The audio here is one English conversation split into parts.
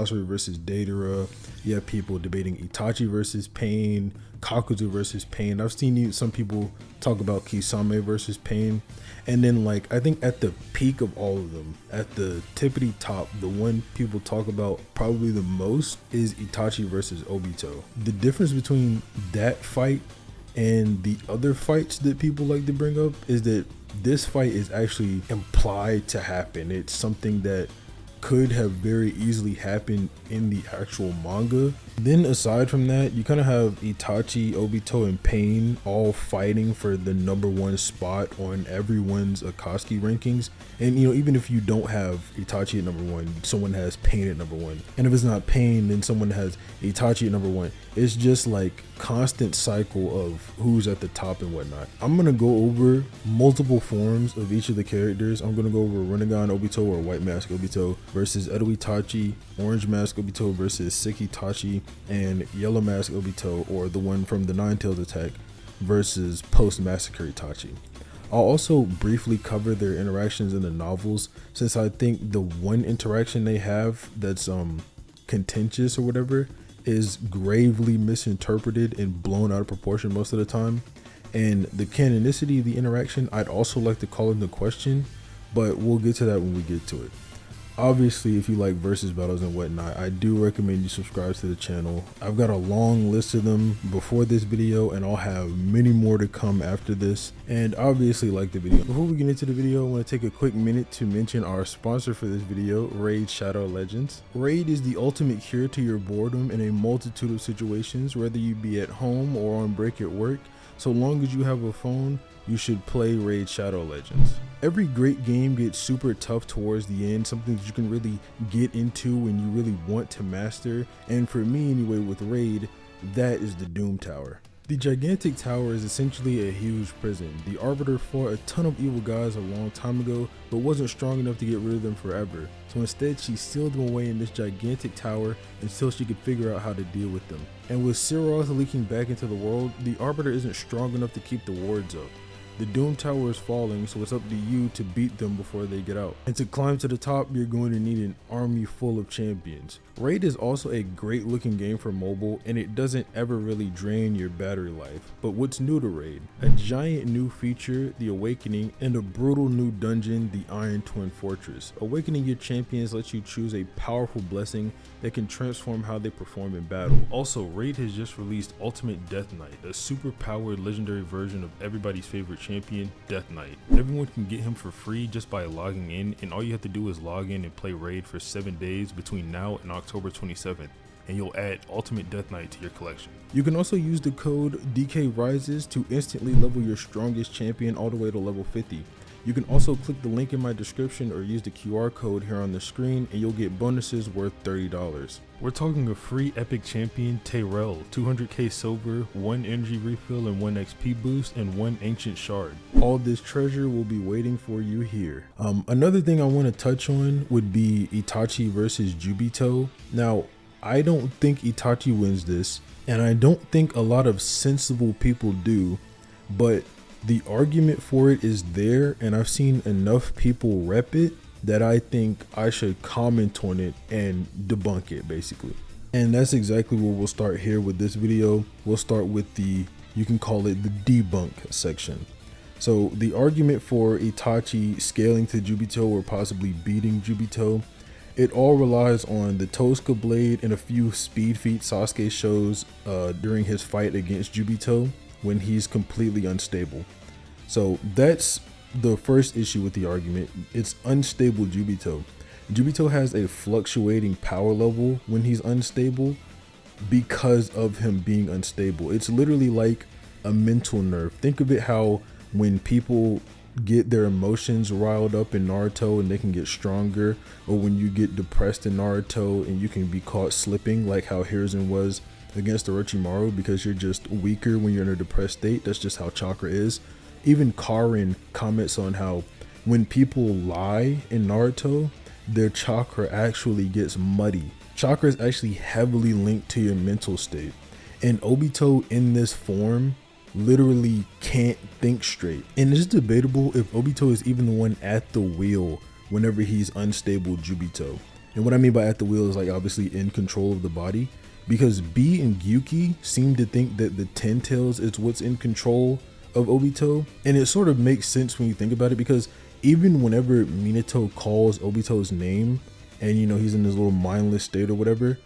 Sasuke versus Deidara. You have people debating Itachi versus Pain, Kakuzu versus Pain. I've seen some people talk about Kisame versus Pain. And then, like, I think at the peak of all of them, at the tippity top, the one people talk about probably the most is Itachi versus Obito. The difference between that fight and the other fights that people like to bring up is that this fight is actually implied to happen. It's something that could have very easily happened in the actual manga. Then aside from that, you kind of have Itachi, Obito, and Pain all fighting for the #1 spot on everyone's Akatsuki rankings. And you know, even if you don't have Itachi at #1, someone has Pain at #1. And if it's not Pain, then someone has Itachi at #1. It's just like constant cycle of who's at the top and whatnot. I'm gonna go over multiple forms of each of the characters. I'm gonna go over Rinnegan Obito or White Mask Obito versus Edo Itachi, Orange Mask Obito versus Sick Itachi, and Yellow Mask Obito, or the one from the Nine Tails attack, versus Post Massacre Itachi. I'll also briefly cover their interactions in the novels, since I think the one interaction they have that's contentious or whatever is gravely misinterpreted and blown out of proportion most of the time. And the canonicity of the interaction, I'd also like to call into question, but we'll get to that when we get to it. Obviously, if you like versus battles and whatnot, I do recommend you subscribe to the channel. I've got a long list of them before this video, and I'll have many more to come after this. And obviously, like the video. Before we get into the video, I want to take a quick minute to mention our sponsor for this video, Raid Shadow Legends. Raid is the ultimate cure to your boredom in a multitude of situations, whether you be at home or on break at work. So long as you have a phone, you should play Raid Shadow Legends. Every great game gets super tough towards the end, something that you can really get into and you really want to master. And for me anyway, with Raid, that is the Doom Tower. The gigantic tower is essentially a huge prison. The Arbiter fought a ton of evil guys a long time ago, but wasn't strong enough to get rid of them forever. So instead, she sealed them away in this gigantic tower until she could figure out how to deal with them. And with Sephiroth leaking back into the world, the Arbiter isn't strong enough to keep the wards up. The Doom Tower is falling, so it's up to you to beat them before they get out. And to climb to the top, you're going to need an army full of champions. Raid is also a great looking game for mobile, and it doesn't ever really drain your battery life. But what's new to Raid? A giant new feature, the Awakening, and a brutal new dungeon, the Iron Twin Fortress. Awakening your champions lets you choose a powerful blessing that can transform how they perform in battle. Also, Raid has just released Ultimate Death Knight, a super powered legendary version of everybody's favorite champion, Death Knight. Everyone can get him for free just by logging in, and all you have to do is log in and play Raid for 7 days between now and October 27th, and you'll add Ultimate Death Knight to your collection. You can also use the code DKRises to instantly level your strongest champion all the way to level 50. You can also click the link in my description or use the QR code here on the screen and you'll get bonuses worth $30. We're talking a free epic champion, Tyrell, 200k silver, 1 energy refill and 1 XP boost, and 1 ancient shard. All this treasure will be waiting for you here. Another thing I want to touch on would be Itachi versus Juubito. Now, I don't think Itachi wins this, and I don't think a lot of sensible people do, but the argument for it is there, and I've seen enough people rep it that I think I should comment on it and debunk it, basically. And that's exactly what we'll start here with this video. We'll start with the, you can call it the debunk section. So the argument for Itachi scaling to Juubito or possibly beating Juubito, it all relies on the Tosca blade and a few speed feats Sasuke shows during his fight against Juubito when he's completely unstable. So that's the first issue with the argument. It's unstable Juubito. Juubito has a fluctuating power level when he's unstable because of him being unstable. It's literally like a mental nerf. Think of it how when people get their emotions riled up in Naruto and they can get stronger, or when you get depressed in Naruto and you can be caught slipping like how Hiruzen was against Orochimaru because you're just weaker when you're in a depressed state. That's just how chakra is. Even Karin comments on how when people lie in Naruto, their chakra actually gets muddy. Chakra is actually heavily linked to your mental state. And Obito in this form literally can't think straight. And it's debatable if Obito is even the one at the wheel whenever he's unstable Juubito. And what I mean by at the wheel is like obviously in control of the body, because B and Gyuki seem to think that the Ten Tails is what's in control of Obito. And it sort of makes sense when you think about it, because even whenever Minato calls Obito's name and he's in this little mindless state or whatever,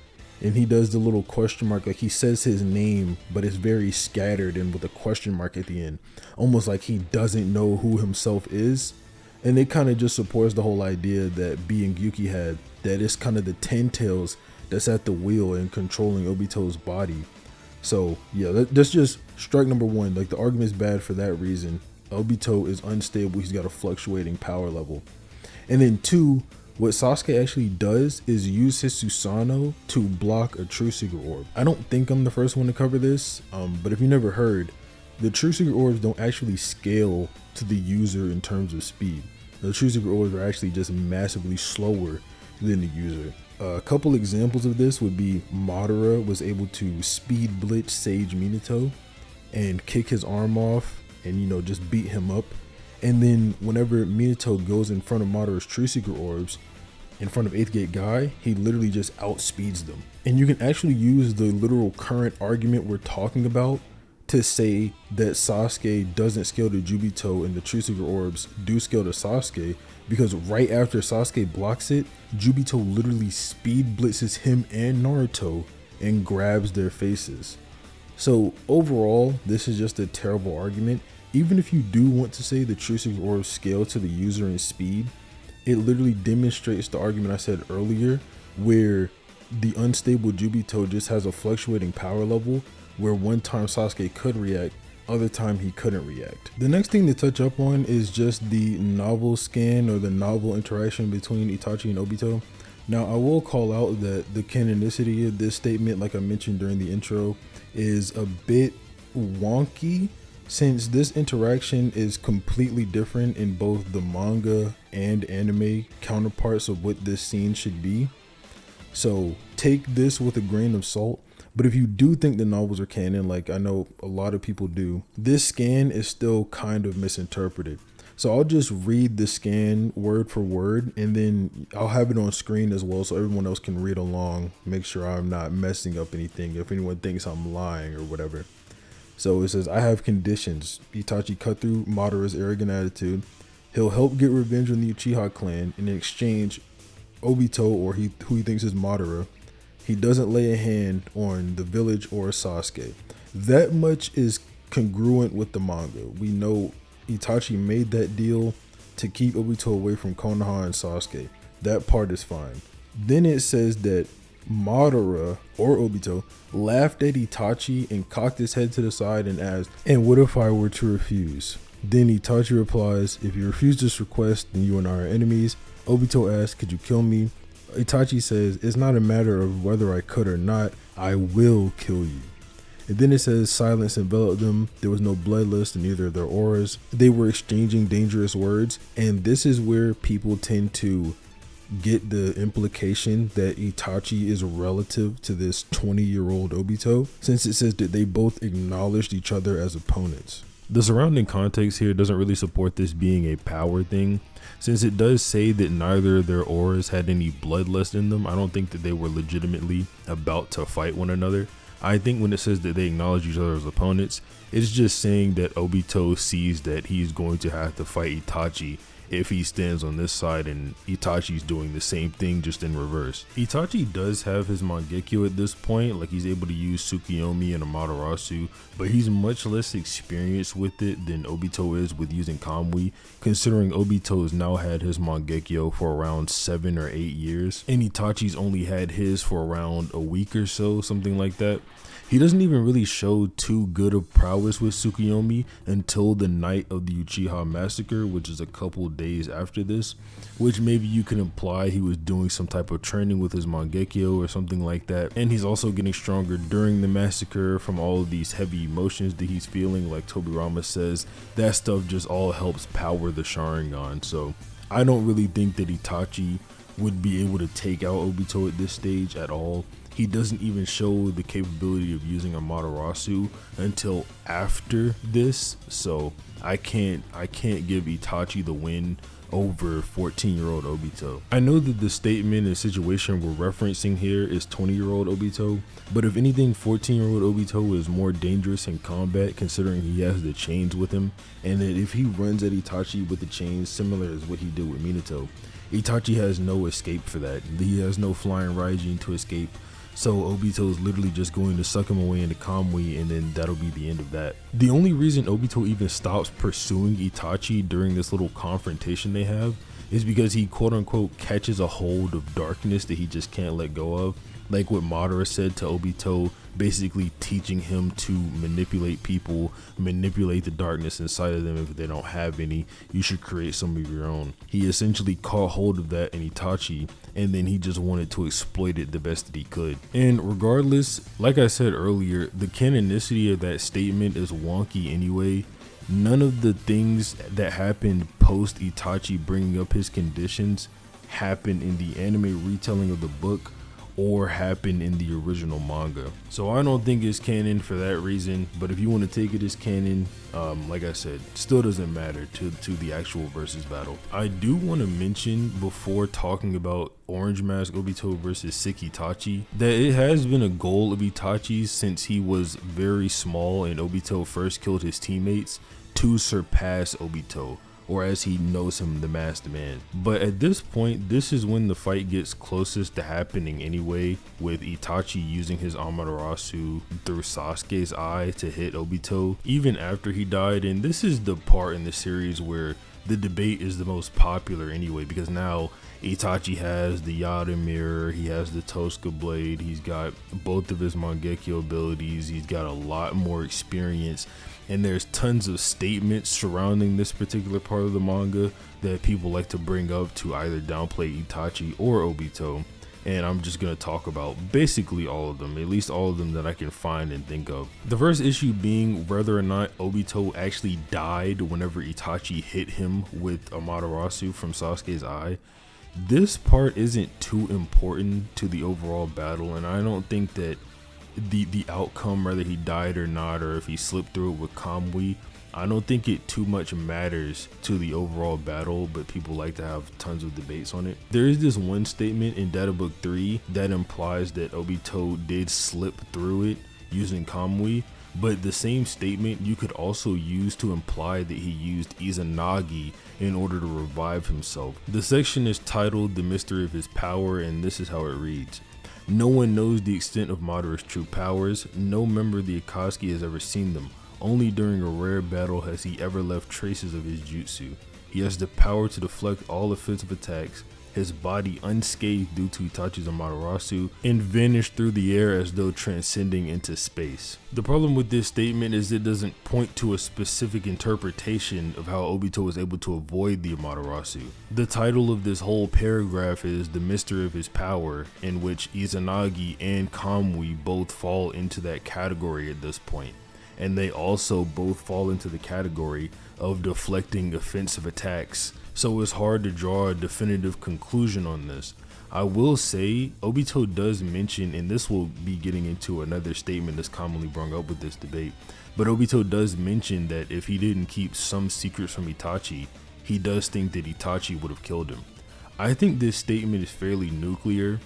and he does the little question mark, like he says his name, but it's very scattered and with a question mark at the end, almost like he doesn't know who himself is. And it kind of just supports the whole idea that B and Gyuki had, that it's kind of the Ten Tails that's at the wheel and controlling Obito's body. So yeah, that's just strike number one. Like the argument's bad for that reason. Obito is unstable. He's got a fluctuating power level. And then two, what Sasuke actually does is use his Susanoo to block a True Secret Orb. I don't think I'm the first one to cover this, but if you never heard, the True Secret Orbs don't actually scale to the user in terms of speed. The True Secret Orbs are actually just massively slower than the user. A couple examples of this would be Madara was able to speed blitz Sage Minato and kick his arm off and just beat him up. And then whenever Minato goes in front of Madara's True Secret Orbs in front of 8th Gate Guy, he literally just outspeeds them. And you can actually use the literal current argument we're talking about to say that Sasuke doesn't scale to Juubito and the True Secret Orbs do scale to Sasuke, because right after Sasuke blocks it, Juubito literally speed blitzes him and Naruto and grabs their faces. So overall, this is just a terrible argument. Even if you do want to say the True Secret Orbs scale to the user in speed, it literally demonstrates the argument I said earlier, where the unstable Juubito just has a fluctuating power level, where one time Sasuke could react, other time he couldn't react. The next thing to touch up on is just the novel scan or the novel interaction between Itachi and Obito. Now I will call out that the canonicity of this statement, like I mentioned during the intro, is a bit wonky, since this interaction is completely different in both the manga and anime counterparts of what this scene should be. So take this with a grain of salt. But if you do think the novels are canon, like I know a lot of people do, this scan is still kind of misinterpreted. So I'll just read the scan word for word, and then I'll have it on screen as well so everyone else can read along, make sure I'm not messing up anything if anyone thinks I'm lying or whatever. So it says, I have conditions. Itachi cut through Madara's arrogant attitude. He'll help get revenge on the Uchiha clan. In exchange, Obito, or who he thinks is Madara, he doesn't lay a hand on the village or Sasuke. That much is congruent with the manga. We know Itachi made that deal to keep Obito away from Konoha and Sasuke. That part is fine. Then it says that Madara, or Obito, laughed at Itachi and cocked his head to the side and asked, "And what if I were to refuse?" Then Itachi replies, "If you refuse this request, then you and I are enemies." Obito asks, "Could you kill me?" Itachi says, "It's not a matter of whether I could or not, I will kill you." And then it says, silence enveloped them. There was no bloodlust in either of their auras. They were exchanging dangerous words. And this is where people tend to get the implication that Itachi is relative to this 20-year-old Obito, since it says that they both acknowledged each other as opponents. The surrounding context here doesn't really support this being a power thing, since it does say that neither of their auras had any bloodlust in them. I don't think that they were legitimately about to fight one another. I think when it says that they acknowledge each other as opponents, it's just saying that Obito sees that he's going to have to fight Itachi if he stands on this side, and Itachi's doing the same thing, just in reverse. Itachi does have his Mangekyo at this point, like he's able to use Tsukiyomi and Amaterasu, but he's much less experienced with it than Obito is with using Kamui, considering Obito has now had his Mangekyo for around 7 or 8 years, and Itachi's only had his for around a week or so, something like that. He doesn't even really show too good of prowess with Tsukiyomi until the night of the Uchiha massacre, which is a couple days after this, which maybe you can imply he was doing some type of training with his Mangekyo or something like that. And he's also getting stronger during the massacre from all of these heavy emotions that he's feeling. Like Tobirama says, that stuff just all helps power the Sharingan. So I don't really think that Itachi would be able to take out Obito at this stage at all. He doesn't even show the capability of using Amaterasu until after this, so I can't give Itachi the win over 14-year-old Obito. I know that the statement and situation we're referencing here is 20-year-old Obito, but if anything, 14-year-old Obito is more dangerous in combat considering he has the chains with him, and that if he runs at Itachi with the chains similar as what he did with Minato, Itachi has no escape for that. He has no flying Raijin to escape. So Obito is literally just going to suck him away into Kamui, and then that'll be the end of that. The only reason Obito even stops pursuing Itachi during this little confrontation they have is because he quote unquote catches a hold of darkness that he just can't let go of. Like what Madara said to Obito, basically teaching him to manipulate people, manipulate the darkness inside of them. If they don't have any, you should create some of your own. He essentially caught hold of that in Itachi, and then he just wanted to exploit it the best that he could. And regardless, like I said earlier, the canonicity of that statement is wonky anyway. None of the things that happened post Itachi bringing up his conditions happened in the anime retelling of the book or happened in the original manga. So I don't think it's canon for that reason, but if you want to take it as canon, like I said, still doesn't matter to the actual versus battle. I do want to mention before talking about Orange Mask Obito versus Sick Itachi that it has been a goal of Itachi's since he was very small and Obito first killed his teammates to surpass Obito, or as he knows him, the Masked Man. But at this point, this is when the fight gets closest to happening anyway, with Itachi using his Amaterasu through Sasuke's eye to hit Obito even after he died. And this is the part in the series where the debate is the most popular anyway, because now Itachi has the Yada Mirror, he has the Tosca Blade, he's got both of his Mangekyo abilities, he's got a lot more experience, and there's tons of statements surrounding this particular part of the manga that people like to bring up to either downplay Itachi or Obito. And I'm just going to talk about basically all of them, at least all of them that I can find and think of. The first issue being whether or not Obito actually died whenever Itachi hit him with Amaterasu from Sasuke's eye. This part isn't too important to the overall battle, and I don't think that the outcome, whether he died or not, or if he slipped through it with Kamui, I don't think it too much matters to the overall battle, but people like to have tons of debates on it. There is this one statement in Data Book 3 that implies that Obito did slip through it using Kamui, but the same statement you could also use to imply that he used Izanagi in order to revive himself. The section is titled The Mystery of His Power, and this is how it reads. No one knows the extent of Madara's true powers. No member of the Akatsuki has ever seen them. Only during a rare battle has he ever left traces of his jutsu. He has the power to deflect all offensive attacks, his body unscathed due to Itachi's Amaterasu, and vanish through the air as though transcending into space. The problem with this statement is it doesn't point to a specific interpretation of how Obito was able to avoid the Amaterasu. The title of this whole paragraph is The Mystery of His Power, in which Izanagi and Kamui both fall into that category at this point. And they also both fall into the category of deflecting offensive attacks. So it's hard to draw a definitive conclusion on this. I will say Obito does mention, and this will be getting into another statement that's commonly brought up with this debate, but Obito does mention that if he didn't keep some secrets from Itachi, he does think that Itachi would have killed him. I think this statement is fairly nuclear.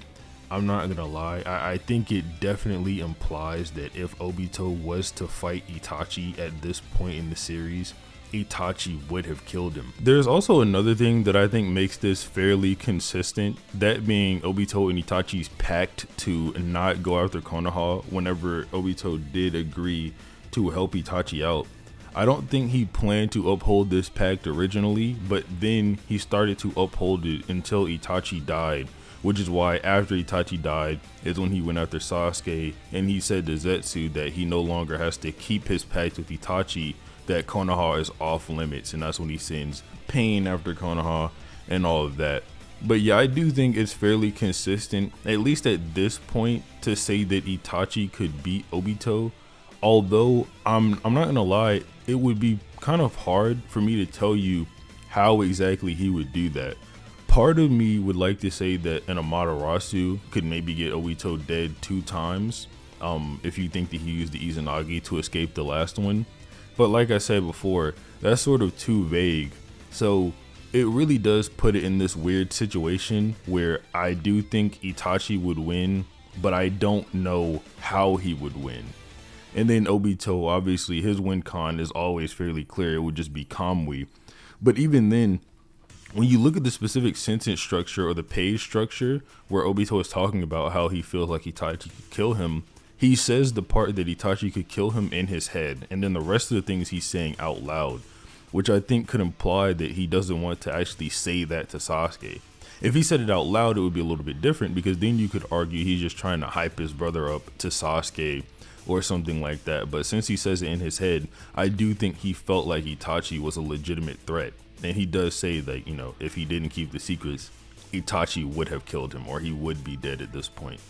I'm not gonna lie, I think it definitely implies that if Obito was to fight Itachi at this point in the series, Itachi would have killed him. There's also another thing that I think makes this fairly consistent, that being Obito and Itachi's pact to not go after Konoha whenever Obito did agree to help Itachi out. I don't think he planned to uphold this pact originally, but then he started to uphold it until Itachi died, which is why after Itachi died is when he went after Sasuke, and he said to Zetsu that he no longer has to keep his pact with Itachi, that Konoha is off limits, and that's when he sends Pain after Konoha and all of that. But yeah, I do think it's fairly consistent, at least at this point, to say that Itachi could beat Obito. Although I'm not gonna lie, it would be kind of hard for me to tell you how exactly he would do that. part of me would like to say that an Amaterasu could maybe get Obito dead 2 times, if you think that he used the Izanagi to escape the last one. But like I said before, that's sort of too vague. So it really does put it in this weird situation where I do think Itachi would win, but I don't know how he would win. And then Obito, obviously his win con is always fairly clear. It would just be Kamui. But even then, when you look at the specific sentence structure or the page structure where Obito is talking about how he feels like Itachi could kill him, he says the part that Itachi could kill him in his head, and then the rest of the things he's saying out loud, which I think could imply that he doesn't want to actually say that to Sasuke. If he said it out loud, it would be a little bit different, because then you could argue he's just trying to hype his brother up to Sasuke or something like that. But since he says it in his head, I do think he felt like Itachi was a legitimate threat. And he does say that, you know, if he didn't keep the secrets, Itachi would have killed him, or he would be dead at this point.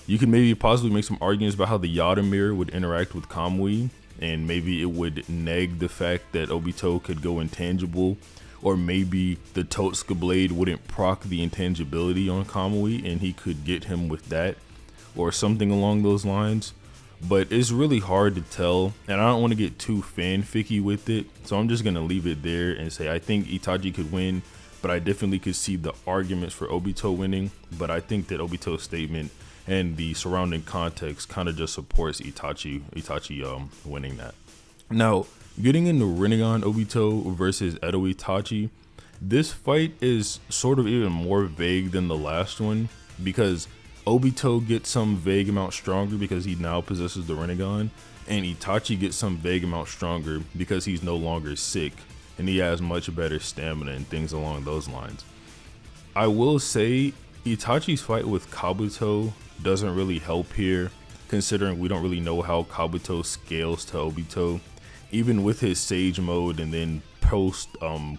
You can maybe possibly make some arguments about how the Yada mirror would interact with Kamui, and maybe it would neg the fact that Obito could go intangible, or maybe the Totsuka blade wouldn't proc the intangibility on Kamui and he could get him with that, or something along those lines. But it's really hard to tell, and I don't want to get too fanficky with it, so I'm just going to leave it there and say I think Itachi could win, but I definitely could see the arguments for Obito winning. But I think that Obito's statement and the surrounding context kind of just supports Itachi winning that. Now, getting into Rinnegan Obito versus Edo Itachi, this fight is sort of even more vague than the last one, because Obito gets some vague amount stronger because he now possesses the Rinnegan, and Itachi gets some vague amount stronger because he's no longer sick and he has much better stamina and things along those lines. I will say Itachi's fight with Kabuto doesn't really help here, considering we don't really know how Kabuto scales to Obito. Even with his Sage mode and then post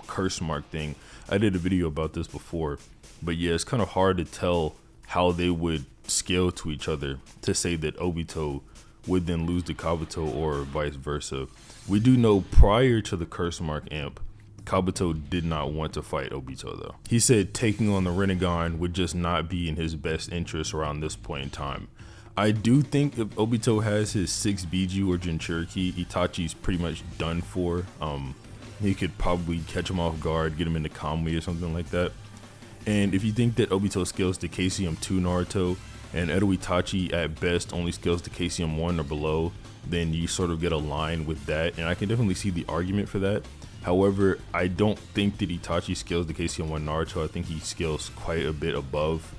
curse mark thing, I did a video about this before, but yeah, it's kind of hard to tell how they would scale to each other to say that Obito would then lose to Kabuto or vice versa. We do know prior to the curse mark amp, Kabuto did not want to fight Obito though. He said taking on the Rinnegan would just not be in his best interest around this point in time. I do think if Obito has his 6 Biju or Jinchuriki, Itachi's pretty much done for. He could probably catch him off guard, get him into Kamui or something like that. And if you think that Obito scales to KCM 2 Naruto and Edo Itachi at best only scales to KCM 1 or below, then you sort of get a line with that, and I can definitely see the argument for that. However, I don't think that Itachi scales to KCM 1 Naruto. I think he scales quite a bit above,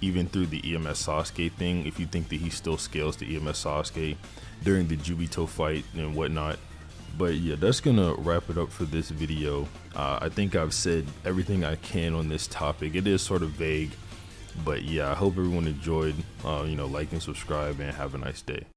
even through the EMS Sasuke thing, if you think that he still scales to EMS Sasuke during the Juubito fight and whatnot. But yeah, that's gonna wrap it up for this video. I think I've said everything I can on this topic. It is sort of vague, but yeah, I hope everyone enjoyed. Like and subscribe, and have a nice day.